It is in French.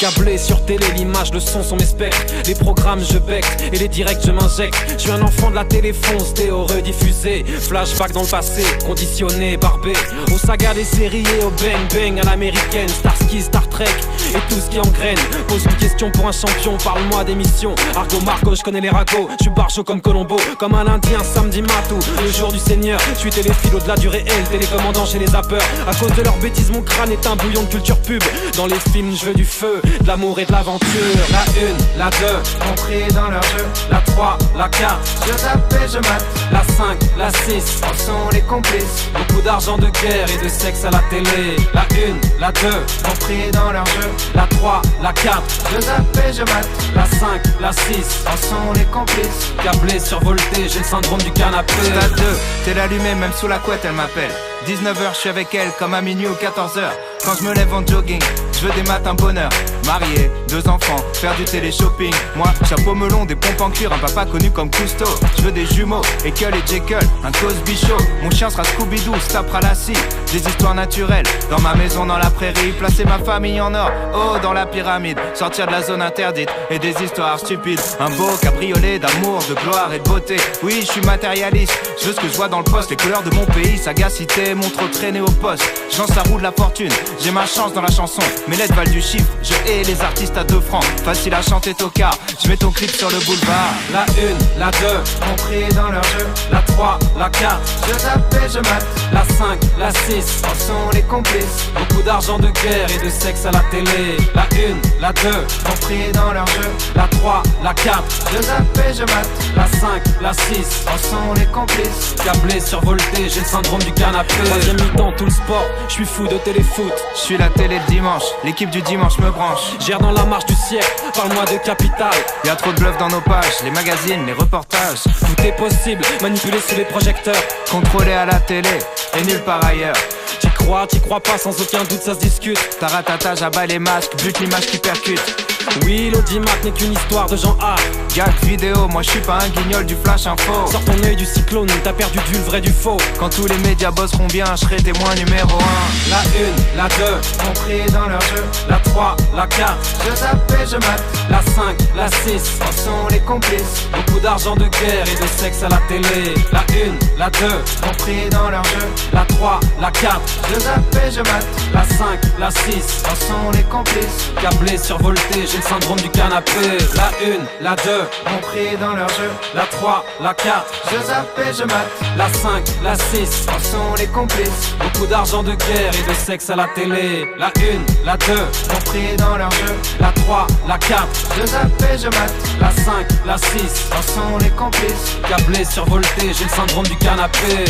Câblé sur télé, l'image, le son sont mes spectres. Les programmes je becte et les directs je m'injecte. Je suis un enfant de la téléfonce, théo rediffusé. Flashback dans le passé, conditionné, barbé. Aux sagas des séries et au bang bang à l'américaine. Starsky, Star Trek et tout ce qui engraine. Pose une question pour un champion, parle-moi d'émission. Argo Marco, je connais les ragots. Je suis barjo comme Colombo, comme un indien samedi matou. Le jour du Seigneur, je suis téléphile au-delà du réel. Télécommandant chez les zappeurs. À cause de leurs bêtises, mon crâne est un bouillon de culture pub. Dans les films, je veux du feu, de l'amour et de l'aventure. La 1, la 2, compris dans leur jeu. La 3, la 4, je zappe et je mate. La 5, la 6, en sont les complices. Beaucoup d'argent, de guerre et de sexe à la télé. La 1, la 2, compris dans leur jeu. La 3, la 4, je zappe et je mate. La 5, la 6, en sont les complices. Câblé, survolté, j'ai le syndrome du canapé. Stade 2, télé allumée, même sous la couette elle m'appelle. 19h, je suis avec elle comme à minuit ou 14h. Quand je me lève en jogging, je veux des matins bonheur. Marié, 2 enfants, faire du télé-shopping. Moi, chapeau melon, des pompes en cuir, un papa connu comme Cousteau. Je veux des jumeaux, Ekel et Jekyll, un Cosby Show. Mon chien sera Scooby-Doo, se tapera la scie. Des histoires naturelles, dans ma maison, dans la prairie. Placer ma famille en or, oh, dans la pyramide. Sortir de la zone interdite, et des histoires stupides. Un beau cabriolet d'amour, de gloire et de beauté. Oui, je suis matérialiste, je veux ce que je vois dans le poste. Les couleurs de mon pays, sagacité, mon trop traîné au poste. Je lance la roue de la fortune, j'ai ma chance dans la chanson. Mes lettres valent du chiffre, je hais les artistes à 2 francs. Facile à chanter tocard, je mets ton clip sur le boulevard. La 1, la 2, compris dans leur jeu. La 3, la 4, je zappe et je mate. La 5, la 6, en sont les complices. Beaucoup d'argent, de guerre et de sexe à la télé. La 1, la 2, compris dans leur jeu. La 3, la 4, je zappe et je mate. La 5, la 6, en sont les complices. Câblé, survolté, j'ai le syndrome du canapé. Troisième mi-temps, tout le sport, je suis fou de téléfoot. Je suis la télé le dimanche, l'équipe du dimanche me branche. Gère dans la marche du siècle, parle-moi de capital. Y'a trop de bluff dans nos pages, les magazines, les reportages. Tout est possible, manipulé sous les projecteurs. Contrôlé à la télé, et nulle part ailleurs. T'y crois pas, sans aucun doute ça se discute. Taratatage, abat les masques, bute l'image qui percute. Oui, l'audimat n'est qu'une histoire de gens art. Gag vidéo, moi je suis pas un guignol du flash info. Sors ton œil du cyclone, t'as perdu du le vrai du faux. Quand tous les médias bosseront bien, je serai témoin numéro 1. La 1, la 2, compris dans leur jeu. La 3, la 4, je zappe et je mate. La 5, la 6, en sont les complices. Beaucoup d'argent, de guerre et de sexe à la télé. La 1, la 2, compris dans leur jeu. La 3, la 4, je zappe et je mate. La 5, la 6, en sont les complices. Câblé, survolté, j'ai le syndrome du canapé. La 1, la 2, compris dans leur jeu. La 3, la 4, je zappe et je mate. La 5, la 6, en sont les complices. Beaucoup d'argent, de guerre et de sexe à la télé. La 1, la 2, compris dans leur jeu. La 3, la 4, je zappe et je mate. La 5, la 6, en sont les complices. Câblé, survolté, j'ai le syndrome du canapé.